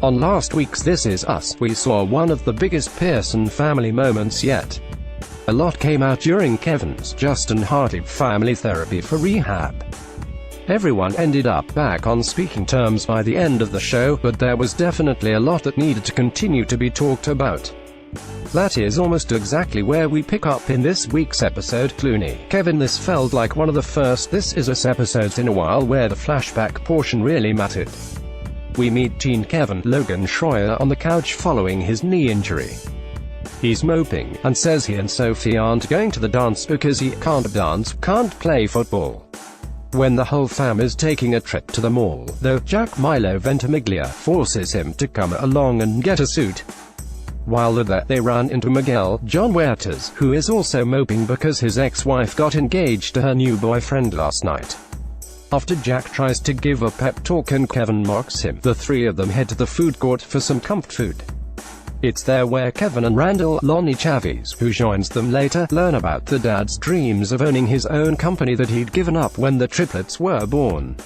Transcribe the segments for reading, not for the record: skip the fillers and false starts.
On last week's This Is Us, we saw one of the biggest Pearson family moments yet. A lot came out during Kevin's Justin Hartley family therapy for rehab. Everyone ended up back on speaking terms by the end of the show, but there was definitely a lot that needed to continue to be talked about. That is almost exactly where we pick up in this week's episode. Clooney, Kevin. This felt like one of the first This Is Us episodes in a while where the flashback portion really mattered. We meet teen Kevin, Logan Schroyer, on the couch following his knee injury. He's moping, and says he and Sophie aren't going to the dance because he can't dance, can't play football. When the whole fam is taking a trip to the mall, though, Jack Milo Ventimiglia forces him to come along and get a suit. While there, they run into Miguel, John Huertas, who is also moping because his ex-wife got engaged to her new boyfriend last night. After Jack tries to give a pep talk and Kevin mocks him, the three of them head to the food court for some comfort food. It's there where Kevin and Randall, Lonnie Chavis, who joins them later, learn about the dad's dreams of owning his own company that he'd given up when the triplets were born.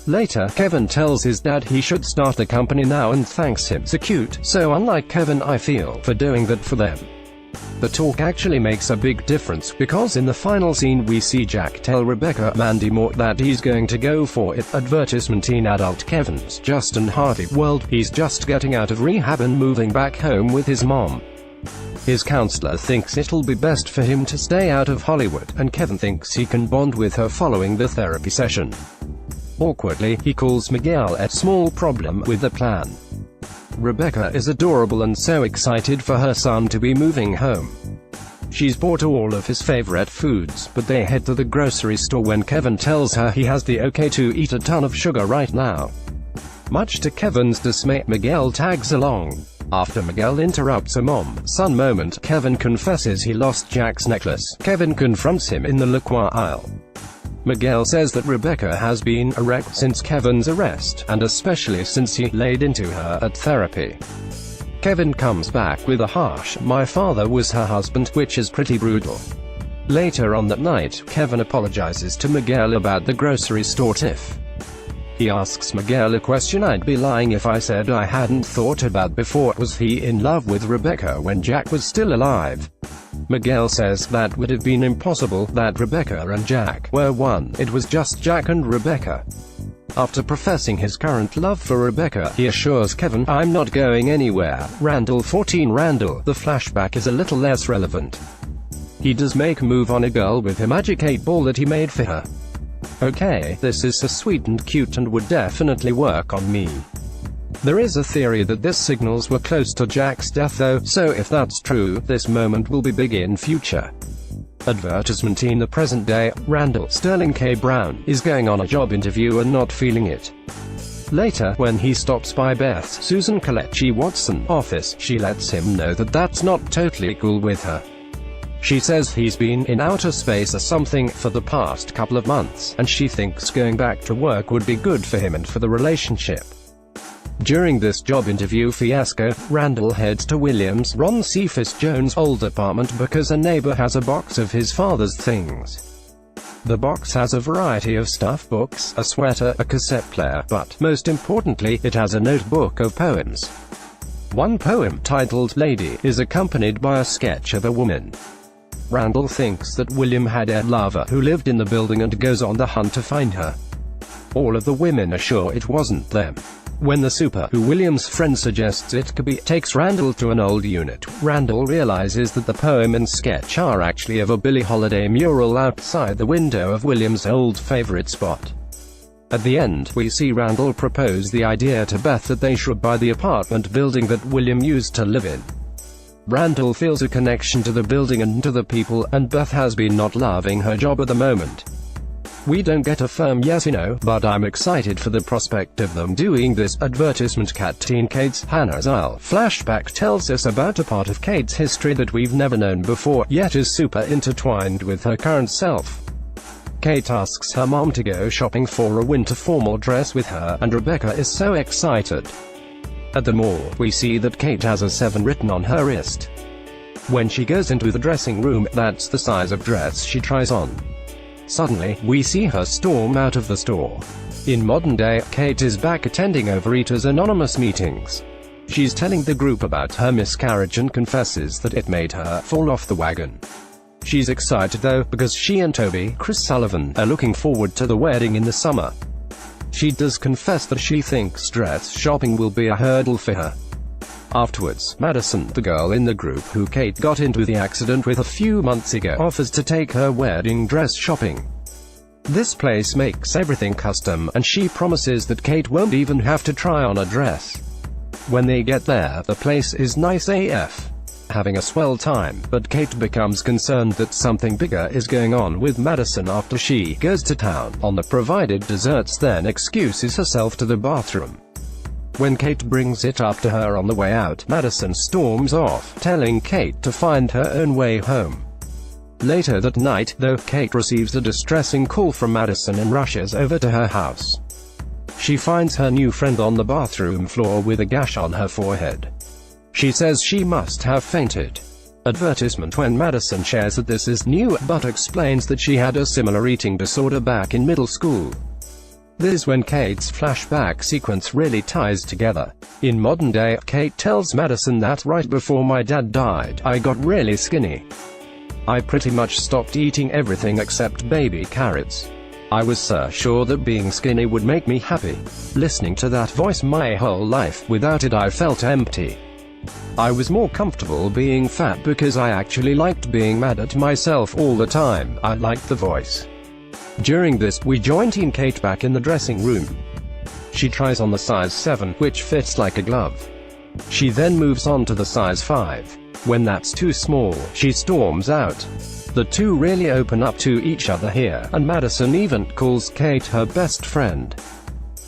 Later, Kevin tells his dad he should start the company now and thanks him. So cute, so unlike Kevin, I feel, for doing that for them. The talk actually makes a big difference, because in the final scene we see Jack tell Rebecca Mandy Moore that he's going to go for it. Advertisement in adult Kevin's Justin Hartley world, he's just getting out of rehab and moving back home with his mom. His counselor thinks it'll be best for him to stay out of Hollywood, and Kevin thinks he can bond with her following the therapy session. Awkwardly, he calls Miguel a small problem with the plan. Rebecca is adorable and so excited for her son to be moving home. She's bought all of his favorite foods, but they head to the grocery store when Kevin tells her he has the okay to eat a ton of sugar right now. Much to Kevin's dismay, Miguel tags along. After Miguel interrupts a mom-son moment, Kevin confesses he lost Jack's necklace. Kevin confronts him in the liquor aisle. Miguel says that Rebecca has been a wreck since Kevin's arrest, and especially since he laid into her at therapy. Kevin comes back with a harsh, "My father was her husband," which is pretty brutal. Later on that night, Kevin apologizes to Miguel about the grocery store tiff. He asks Miguel a question I'd be lying if I said I hadn't thought about before: was he in love with Rebecca when Jack was still alive? Miguel says that would have been impossible, that Rebecca and Jack were one, it was just Jack and Rebecca. After professing his current love for Rebecca, he assures Kevin, "I'm not going anywhere." Randall 14 Randall, the flashback is a little less relevant. He does make a move on a girl with a magic 8-ball that he made for her. Okay, this is so sweet and cute and would definitely work on me. There is a theory that this signals we're close to Jack's death though, so if that's true, this moment will be big in future. Advertisement in the present day, Randall, Sterling K. Brown, is going on a job interview and not feeling it. Later, when he stops by Beth's, Susan Kalechi Watson, office, she lets him know that that's not totally cool with her. She says he's been in outer space or something for the past couple of months, and she thinks going back to work would be good for him and for the relationship. During this job interview fiasco, Randall heads to William's, Ron Cephas Jones' old apartment because a neighbor has a box of his father's things. The box has a variety of stuff: books, a sweater, a cassette player, but, most importantly, it has a notebook of poems. One poem, titled "Lady," is accompanied by a sketch of a woman. Randall thinks that William had a lover who lived in the building and goes on the hunt to find her. All of the women are sure it wasn't them. When the super, who William's friend suggests it could be, takes Randall to an old unit, Randall realizes that the poem and sketch are actually of a Billie Holiday mural outside the window of William's old favorite spot. At the end, we see Randall propose the idea to Beth that they should buy the apartment building that William used to live in. Randall feels a connection to the building and to the people, and Beth has been not loving her job at the moment. We don't get a firm yes or no, but I'm excited for the prospect of them doing this. Advertisement cat teen Kate's Hannah Zyle flashback tells us about a part of Kate's history that we've never known before, yet is super intertwined with her current self. Kate asks her mom to go shopping for a winter formal dress with her, and Rebecca is so excited. At the mall, we see that Kate has a 7 written on her wrist. When she goes into the dressing room, that's the size of dress she tries on. Suddenly, we see her storm out of the store. In modern day, Kate is back attending Overeaters Anonymous meetings. She's telling the group about her miscarriage and confesses that it made her fall off the wagon. She's excited though, because she and Toby, Chris Sullivan, are looking forward to the wedding in the summer. She does confess that she thinks dress shopping will be a hurdle for her. Afterwards, Madison, the girl in the group who Kate got into the accident with a few months ago, offers to take her wedding dress shopping. This place makes everything custom, and she promises that Kate won't even have to try on a dress. When they get there, the place is nice AF. Having a swell time, but Kate becomes concerned that something bigger is going on with Madison after she goes to town on the provided desserts, then excuses herself to the bathroom. When Kate brings it up to her on the way out, Madison storms off, telling Kate to find her own way home. Later that night, though, Kate receives a distressing call from Madison and rushes over to her house. She finds her new friend on the bathroom floor with a gash on her forehead. She says she must have fainted. Advertisement when Madison shares that this is new, but explains that she had a similar eating disorder back in middle school. This is when Kate's flashback sequence really ties together. In modern day, Kate tells Madison that right before my dad died, I got really skinny. I pretty much stopped eating everything except baby carrots. I was so sure that being skinny would make me happy. Listening to that voice my whole life, without it I felt empty. I was more comfortable being fat because I actually liked being mad at myself all the time. I liked the voice. During this, we join Teen Kate back in the dressing room. She tries on the size 7, which fits like a glove. She then moves on to the size 5. When that's too small, she storms out. The two really open up to each other here, and Madison even calls Kate her best friend.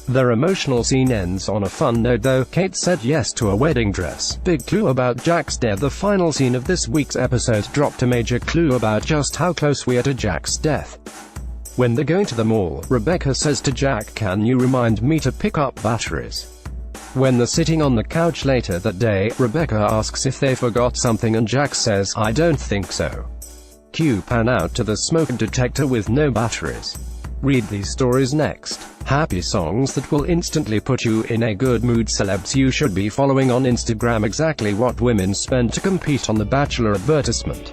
Their emotional scene ends on a fun note though. Kate said yes to a wedding dress. Big clue about Jack's death. The final scene of this week's episode dropped a major clue about just how close we are to Jack's death. When they're going to the mall, Rebecca says to Jack, "Can you remind me to pick up batteries?" When they're sitting on the couch later that day, Rebecca asks if they forgot something and Jack says, "I don't think so." Cue pan out to the smoke detector with no batteries. Read these stories next. Happy songs that will instantly put you in a good mood. Celebs you should be following on Instagram. Exactly what women spend to compete on The Bachelor advertisement.